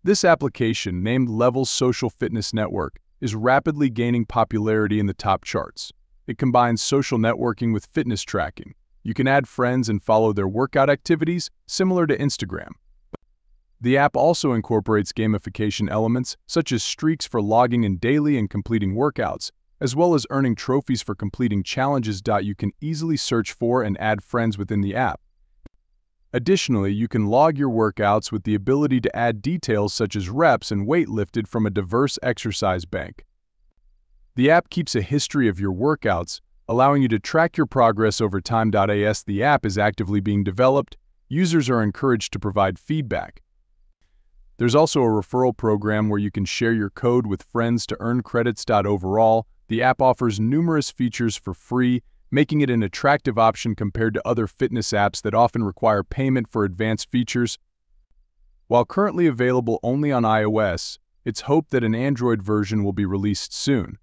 This application, named Level's Social Fitness Network, is rapidly gaining popularity in the top charts. It combines social networking with fitness tracking. You can add friends and follow their workout activities, similar to Instagram. The app also incorporates gamification elements, such as streaks for logging in daily and completing workouts, as well as earning trophies for completing challenges. You can easily search for and add friends within the app. Additionally, you can log your workouts with the ability to add details such as reps and weight lifted from a diverse exercise bank. The app keeps a history of your workouts, allowing you to track your progress over time. As the app is actively being developed, users are encouraged to provide feedback. There's also a referral program where you can share your code with friends to earn credits. Overall, the app offers numerous features for free, making it an attractive option compared to other fitness apps that often require payment for advanced features. While currently available only on iOS, it's hoped that an Android version will be released soon.